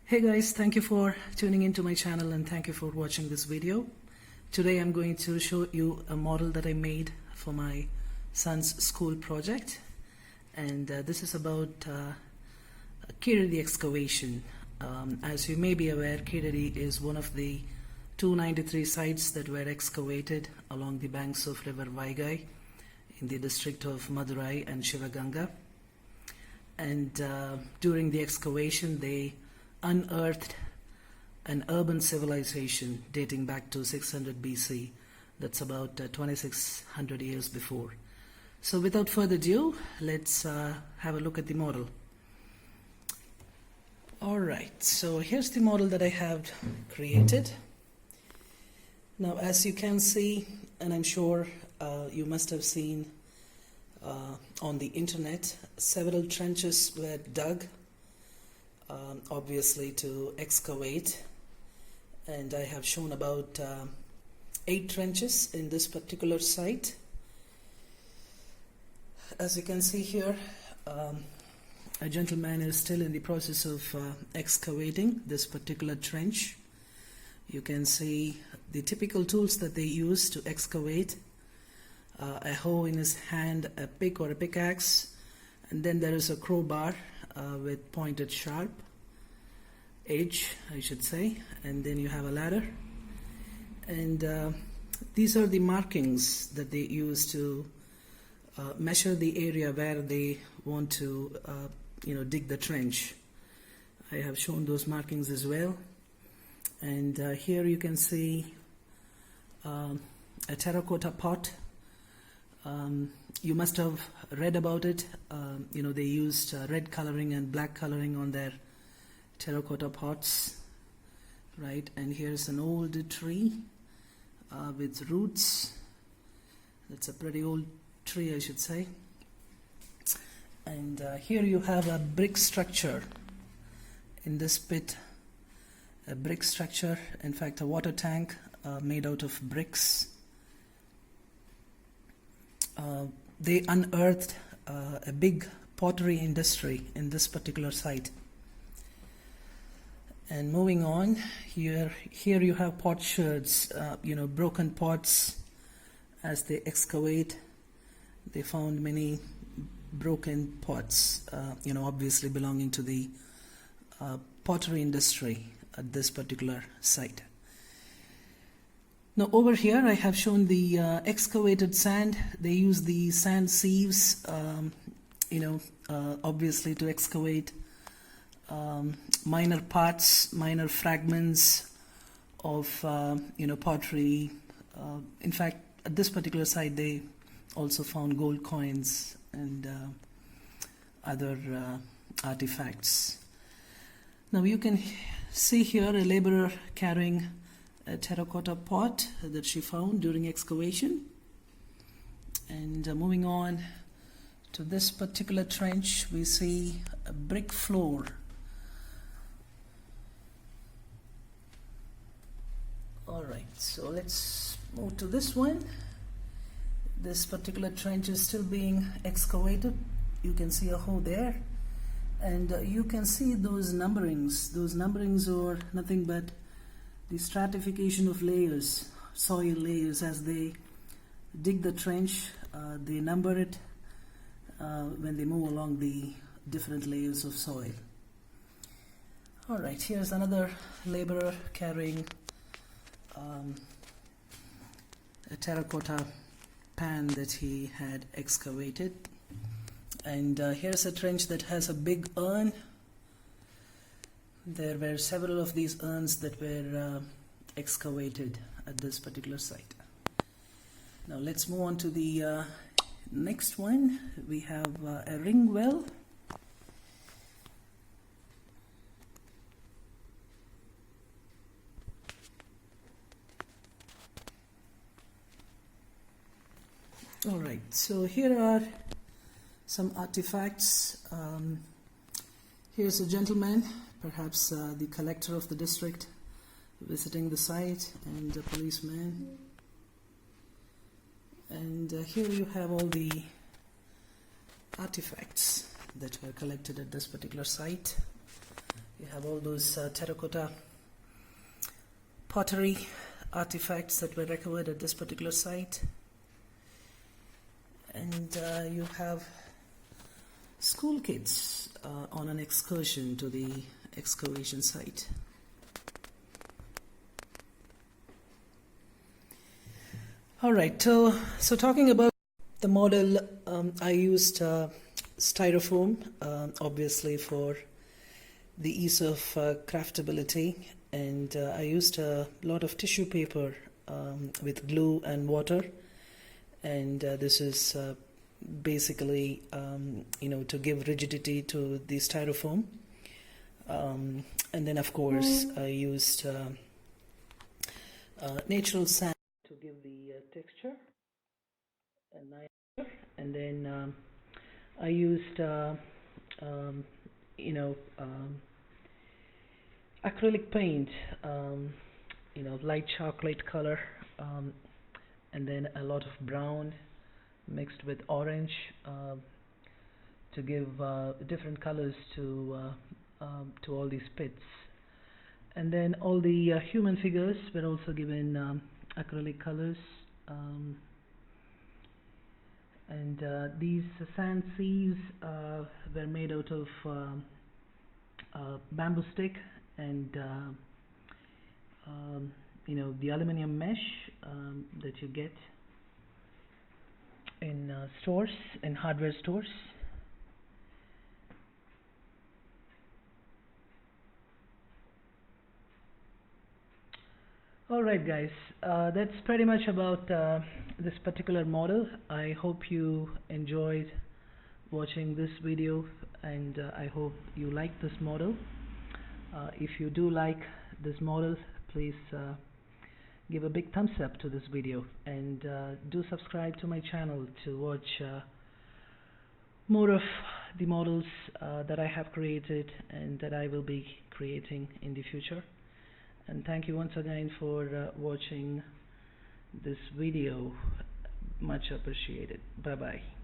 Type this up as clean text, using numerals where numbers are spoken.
Hey guys, thank you for tuning into my channel and thank you for watching this video. Today I'm going to show you a model that I made for my son's school project, and this is about Keeladi Excavation. As you may be aware, Keeladi is one of the 293 sites that were excavated along the banks of river Vaigai in the district of Madurai and Shivaganga. And during the excavation they unearthed an urban civilization dating back to 600 BC. That's about 2600 years before. So without further ado, let's have a look at the model. Alright, so here's the model that I have created. Now as you can see, and I'm sure you must have seen on the internet, several trenches were dug obviously to excavate, and I have shown about 8 trenches in this particular site. As you can see here, a gentleman is still in the process of excavating this particular trench. You can see the typical tools that they use to excavate: a hoe in his hand, a pick or a pickaxe, and then there is a crowbar with pointed sharp edge, I should say, and then you have a ladder. And these are the markings that they use to measure the area where they want to dig the trench. I have shown those markings as well. And here you can see a terracotta pot. You must have read about it. They used red coloring and black coloring on their terracotta pots, right? And here's an old tree with roots. That's a pretty old tree, I should say. And here you have a brick structure in this pit. A brick structure, in fact a water tank made out of bricks. They unearthed a big pottery industry in this particular site. And moving on, here you have potsherds, broken pots. As they excavate, they found many broken pots, obviously belonging to the pottery industry at this particular site. Now over here I have shown the excavated sand. They use the sand sieves, obviously to excavate minor parts, minor fragments of pottery. In fact, at this particular site they also found gold coins and other artifacts. Now you can see here a laborer carrying a terracotta pot that she found during excavation. And moving on to this particular trench, we see a brick floor. Alright, so let's move to this one. This particular trench is still being excavated. You can see a hole there, and you can see those numberings. Those numberings are nothing but the stratification of layers, soil layers. As they dig the trench, they number it when they move along the different layers of soil. Alright, here's another laborer carrying a terracotta pan that he had excavated. And here's a trench that has a big urn. There were several of these urns that were excavated at this particular site. Now let's move on to the next one. We have a ring well. Alright, so here are some artifacts. Here's a gentleman, perhaps the collector of the district, visiting the site, and a policeman. And here you have all the artifacts that were collected at this particular site. You You have all those terracotta pottery artifacts that were recovered at this particular site. And you have school kids on an excursion to the excavation site. All right, so talking about the model, I used styrofoam, obviously for the ease of craftability, and I used a lot of tissue paper with glue and water, and this is basically to give rigidity to the styrofoam, and then of course I used natural sand to give the texture and then I used acrylic paint, light chocolate color, and then a lot of brown mixed with orange to give different colors to all these pits. And then all the human figures were also given acrylic colors, and these sand sieves were made out of bamboo stick and the aluminum mesh that you get in stores, in hardware stores. Alright guys, that's pretty much about this particular model. I hope you enjoyed watching this video, and I hope you like this model. If you do like this model, please give a big thumbs up to this video, and do subscribe to my channel to watch more of the models that I have created and that I will be creating in the future. And thank you once again for watching this video. Much appreciated. Bye bye.